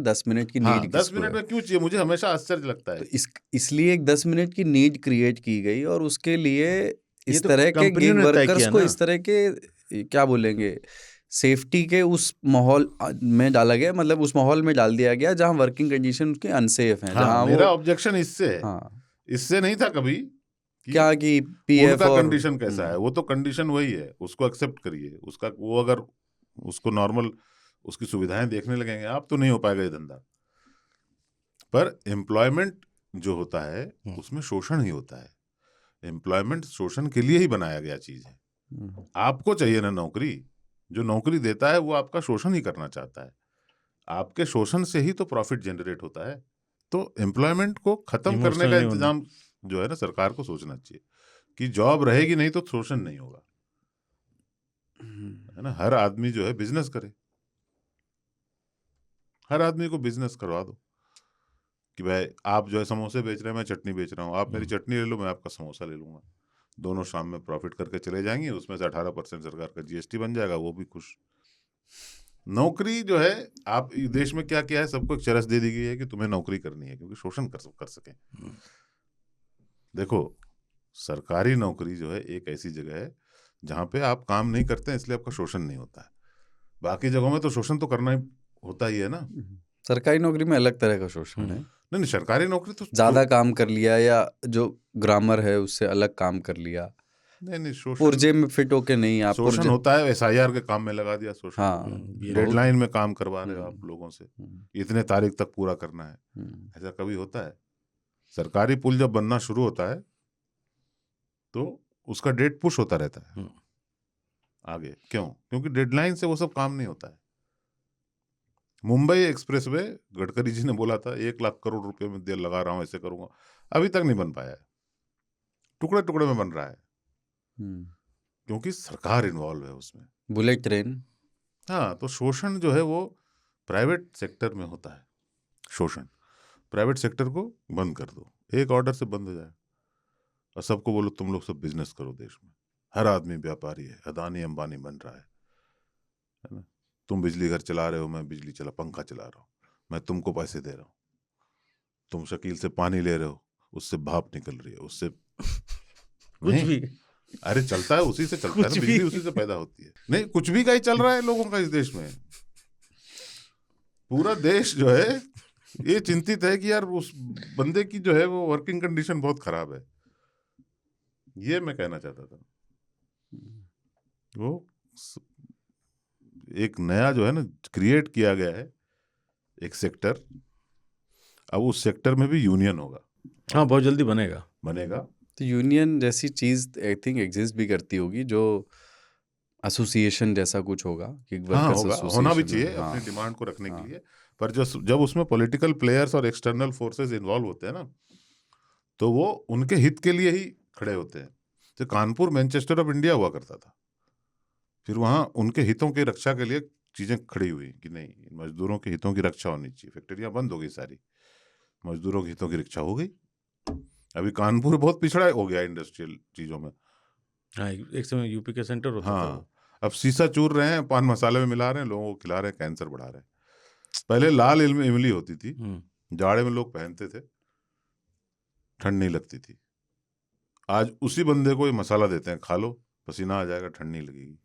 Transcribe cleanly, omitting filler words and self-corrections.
10 minute की हाँ, need 10 किसको मिनट है? में क्यों चाहिए? मुझे हमेशा आश्चर्य लगता है। तो इसलिए एक 10 मिनट की नीड क्रिएट की गई और उसके लिए ये इस तो तरह के कंपनियों गिग ने तय वर्कर्स किया को ना। इस तरह के क्या बोलेंगे सेफ्टी के उस माहौल में डाला गया, मतलब उस माहौल में डाल दिया गया जहाँ वर्किंग कंडीशन उसके अनसेफ हैं, हाँ, जहाँ मेरा वो ऑब्जेक्शन इससे है, हाँ इससे नहीं था कभी क्या कि पीएफ उनका और कंडीशन कैसा है। वो तो कंडीशन वही है, उसको एक्सेप्ट करिए। उसका वो अगर उसको नॉर्मल उसकी सुविधाएं देखने लगेंगे आप तो नहीं हो पाएगा ये धंधा। पर एम्प्लॉयमेंट जो होता है उसमें शोषण ही होता है। एम्प्लॉयमेंट शोषण के लिए ही बनाया गया चीज है। आपको चाहिए ना नौकरी, जो नौकरी देता है वो आपका शोषण ही करना चाहता है। आपके शोषण से ही तो प्रॉफिट जनरेट होता है। तो एम्प्लॉयमेंट को खत्म करने का इंतजाम जो है ना सरकार को सोचना चाहिए कि जॉब रहेगी नहीं तो शोषण नहीं होगा, है ना। हर आदमी जो है बिजनेस करे, हर आदमी को बिजनेस करवा दो कि भाई आप जो है समोसे बेच रहे हैं, मैं चटनी बेच रहा हूँ, आप मेरी चटनी ले लो, मैं आपका समोसा ले लूंगा। दोनों शाम में प्रॉफिट करके चले जाएंगे, उसमें से 18% सरकार का जीएसटी बन जाएगा, वो भी खुश। नौकरी जो है आप देश में क्या क्या है, सबको एक चरस दे दी गई है कि तुम्हें नौकरी करनी है क्योंकि शोषण कर सके। देखो सरकारी नौकरी जो है एक ऐसी जगह है जहां पे आप काम नहीं करते हैं इसलिए आपका शोषण नहीं होता है। बाकी जगहों में तो शोषण तो करना ही होता ही है ना। सरकारी नौकरी में अलग तरह का शोषण है। नहीं, सरकारी नौकरी तो ज्यादा काम कर लिया या जो ग्रामर है उससे अलग काम कर लिया, नहीं शोषण पुर्जे में फिट होके नहीं, आप शोषण होता है। एसआईआर के काम में लगा दिया शोषण। हाँ, डेडलाइन में काम करवा रहे हो आप लोगों से, इतने तारीख तक पूरा करना है, ऐसा कभी होता है? सरकारी पुल जब बनना शुरू होता है तो उसका डेट पुश होता रहता है आगे। क्यों? क्योंकि डेडलाइन से वो सब काम नहीं होता है। मुंबई एक्सप्रेसवे गडकरी जी ने बोला था 1 लाख करोड़ रुपए में देर लगा रहा हूं, ऐसे करूंगा, अभी तक नहीं बन पाया है, टुकड़े टुकड़े में बन रहा है क्योंकि सरकार इन्वॉल्व है उसमें। Bullet train. हाँ, तो शोषण जो है वो प्राइवेट सेक्टर में होता है। शोषण प्राइवेट सेक्टर को बंद कर दो, एक ऑर्डर से बंद हो जाए और सबको बोलो तुम लोग सब बिजनेस करो। देश में हर आदमी व्यापारी है, अदानी अंबानी बन रहा है ना। तुम बिजली घर चला रहे हो, मैं बिजली चला पंखा चला रहा हूँ, मैं तुमको पैसे दे रहा हूँ। तुम शकील से पानी ले रहे हो, उससे भाप निकल रही है, उससे कुछ भी अरे चलता है, उसी से चलता है ना, बिजली उसी से पैदा होती है। नहीं कुछ भी का ही चल रहा है लोगों का इस देश में। पूरा देश जो है ये चिंतित है कि यार उस बंदे की जो है वो वर्किंग कंडीशन बहुत खराब है। ये मैं कहना चाहता था। वो एक नया जो है ना क्रिएट किया गया है एक सेक्टर, अब उस सेक्टर में भी यूनियन होगा। हाँ, बहुत जल्दी बनेगा। तो यूनियन जैसी चीज आई थिंक एग्जिस्ट भी करती होगी, जो एसोसिएशन जैसा कुछ होगा कि हाँ होगा, होना भी चाहिए अपनी डिमांड को रखने के लिए। पर जब उसमें पॉलिटिकल प्लेयर्स और एक्सटर्नल फोर्सेस इन्वॉल्व होते हैं ना तो वो उनके हित के लिए ही खड़े होते हैं। तो कानपुर मैनचेस्टर ऑफ इंडिया हुआ करता था, फिर वहाँ उनके हितों की रक्षा के लिए चीजें खड़ी हुई कि नहीं मजदूरों के हितों की रक्षा होनी चाहिए। फैक्ट्रियां बंद हो गई सारी, मजदूरों के हितों की रक्षा हो गई। अभी कानपुर बहुत पिछड़ा हो गया इंडस्ट्रियल चीजों में। हाँ, एक समय यूपी का सेंटर होता था। हाँ, अब शीशा चूर रहे हैं, पान मसाले में मिला रहे हैं, लोगों को खिला रहे हैं, कैंसर बढ़ा रहे हैं। पहले लाल इमली होती थी, जाड़े में लोग पहनते थे, ठंड नहीं लगती थी। आज उसी बंदे को ये मसाला देते हैं, खा लो पसीना आ जाएगा, ठंड नहीं लगेगी।